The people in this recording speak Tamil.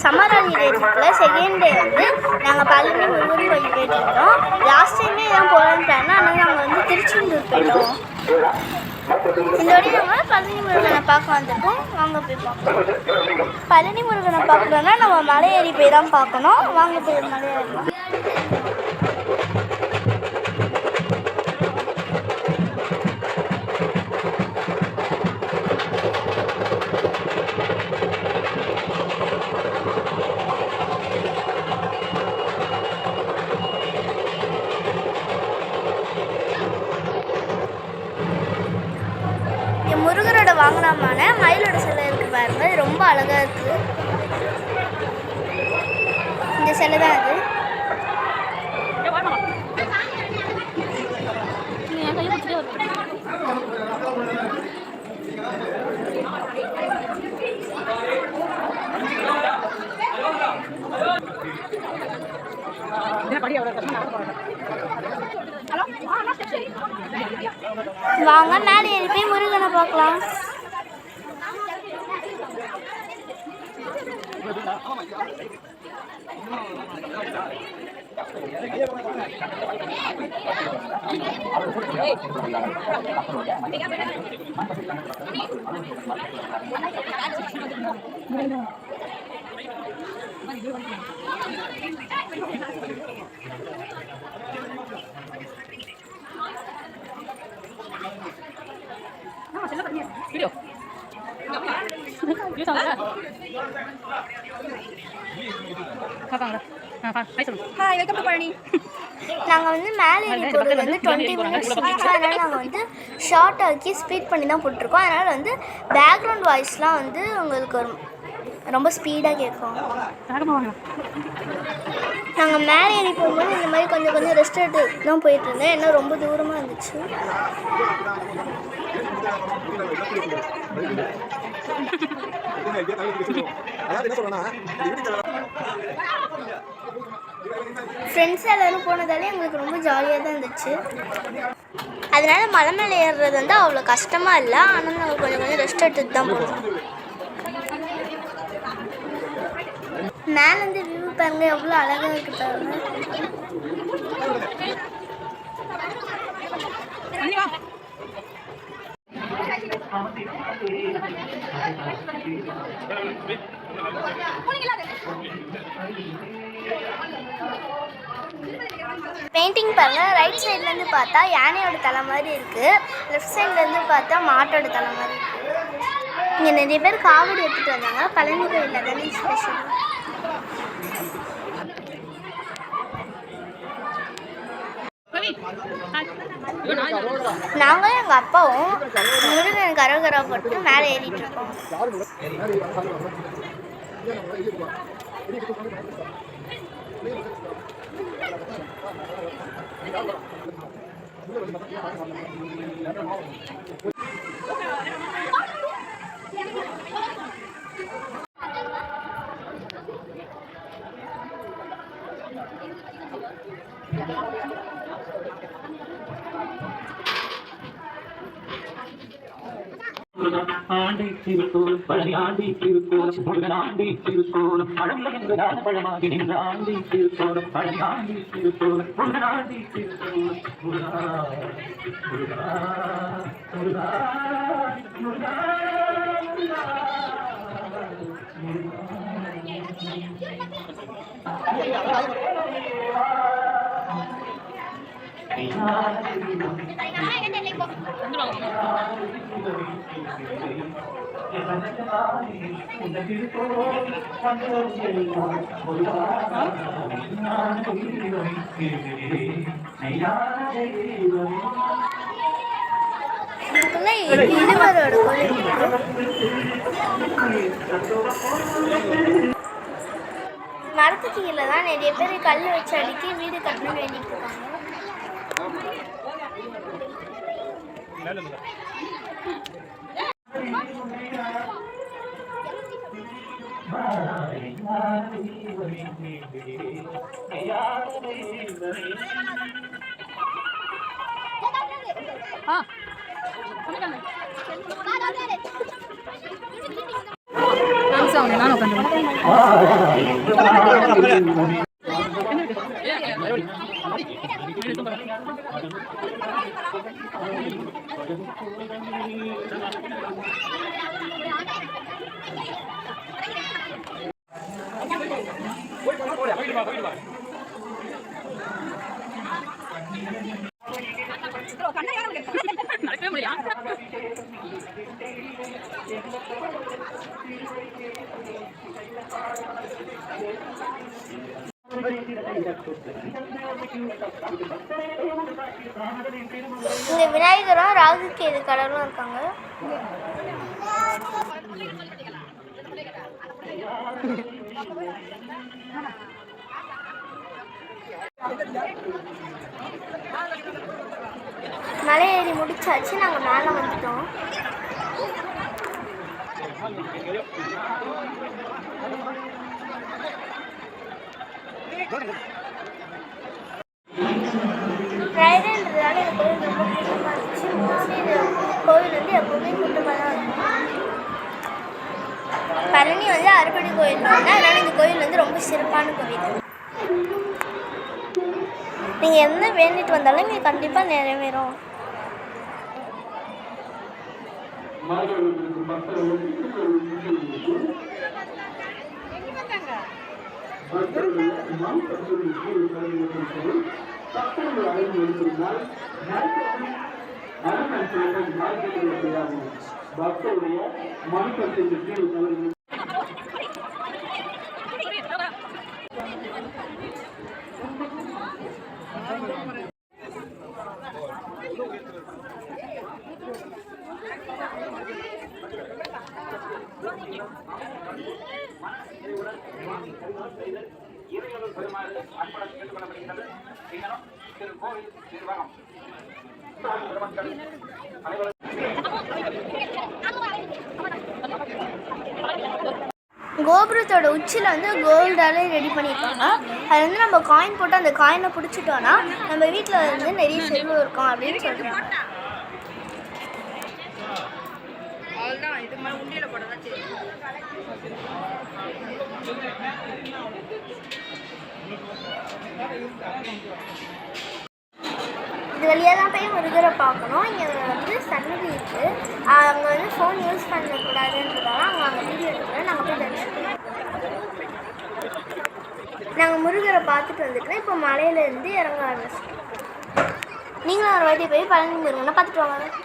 சம்மராணி டேட்டில் செகண்ட் டே வந்து நாங்கள் பழனி முருகன் கோயில் போயிட்டுருந்தோம். லாஸ்ட் டைமே தான் போகலான்னு பிளான், ஆனால் நாங்கள் வந்து திருச்செந்தூர் போயிட்டோம். இந்த வாட்டி நாங்கள் பழனி முருகனை பார்க்க வந்திருக்கோம். வாங்க போய் பார்க்கலாம். பழனி முருகனை பார்க்கலன்னா நம்ம மலை ஏறி போய் தான் பார்க்கணும். வாங்க போய் மலை ஏறலாம். முருகரோட வாங்கினாமான மயிலோட சிலை இருக்கு பாருங்க, ரொம்ப அழகா இருக்கு. இந்த சிலை தான் அது. வாங்க மேலே ஏறி போய் முருகனை பார்க்கலாம். நாங்கள் வந்து மேலே ஏறி போகிறது வந்து 20 minutes ஆச்சு. அதனால் நாங்கள் வந்து ஷார்ட் ஆக்கி ஸ்பீட் பண்ணி தான் போட்டிருக்கோம். அதனால் வந்து பேக்ரவுண்ட் வாய்ஸ்லாம் வந்து உங்களுக்கு ரொம்ப ஸ்பீடாக கேட்கும். நாங்கள் மேலே ஏறி போகும்போது இந்த மாதிரி கொஞ்சம் கொஞ்சம் ரெஸ்ட் எடுத்து தான் போயிட்டு இருந்தேன், ஏன்னா ரொம்ப தூரமாக இருந்துச்சு. ஃப்ரெண்ட்ஸ் எல்லோரும் போனதாலே எங்களுக்கு ரொம்ப ஜாலியாக தான் இருந்துச்சு. அதனால் மலை மேலே ஏறுறது வந்து அவ்வளோ கஷ்டமாக இல்லை, ஆனால் நாங்கள் கொஞ்சம் கொஞ்சம் ரெஸ்ட் எடுத்துட்டு தான் போனோம். மேலேருந்து வியூ பாருங்க, எவ்வளோ அழகாக இருக்கு பாருங்க. பெயிண்டிங் பாருங்க, ரைட் சைட்லேருந்து பார்த்தா யானையோட தலை மாதிரி இருக்குது, லெஃப்ட் சைட்லேருந்து பார்த்தா மாட்டோட தலை மாதிரி இருக்குது. இங்கே நிறைய பேர் காவடி எடுத்துகிட்டு வந்தாங்க. பழனி கோயிலில் தானே ஸ்பெஷல். நாங்களும் எங்கள் அப்பாவும் முருகன் கரோகரா போட்டு மேலே ஏறிட்டு இருக்கோம். ஆண்டி திருக்கோள் பழனி ஆண்டி திருக்கோள் முருகன் ஆண்டி திருக்கோள் பழமை என்பதான பழமாகி நின்ற ஆண்டி திருக்கோள் பழனி ஆண்டி திருக்கோள் முருகன் ஆண்டி திருக்கோள் முருகா முருகா முருகா முருகா இருவரோட கோயில். மரத்துக்கு கீழே தான் நிறைய பேர் கல் வச்சு அடிக்கி வீடு கட்டணும் வேண்டிட்டு இருக்காங்க. நான் இங்க விநாயகரும் ராகுகேது கடவுளும் இருக்காங்க. மலை ஏறி முடிச்சாச்சு, நாங்க மேல வந்துட்டோம். ஃப்ரைடேன்றதால இந்த கோயில் ரொம்ப கூட்டமாக இருந்துச்சு. மோஸ்ட்லி இந்த கோவில் வந்து எப்போவுமே கூட்டமாக தான் இருக்கும். பழனி வந்து அறுபடை கோயில் தான், அதனால் இந்த கோயில் வந்து ரொம்ப சிறப்பான கோவில். நீங்கள் என்ன வேண்டிட்டு வந்தாலும் இங்கே கண்டிப்பாக நிறைவேறும். பக்தருடைய மனக்கருத்திற்கு கீழ் கோபுரத்தோட உச்சியில் வந்து கோல்டாலே ரெடி பண்ணியிருக்காங்க. அது வந்து நம்ம காயின் போட்டு அந்த காயினை பிடிச்சிட்டோன்னா நம்ம வீட்டில் வந்து நிறைய செல்வம் இருக்கும் அப்படின்னு சொல்கிறாங்க. இது வழியாக தான் போய் முருகரை பார்க்கணும். இங்கே வந்து சன்னதி இருக்குது. அங்கே வந்து ஃபோன் யூஸ் பண்ணக்கூடாதுன்றதால அங்கே வீடியோ எடுத்துக்கிறோம். நாங்கள் போய் தரிசனம் நாங்கள் முருகரை பார்த்துட்டு வந்துட்டோம். இப்போ மலையிலேருந்து இறங்க ஆரம்பிச்சிட்டோம். நீங்களும் ஒரு வாட்டி போய் பழனி முருகனை பார்த்துட்டு வாங்க.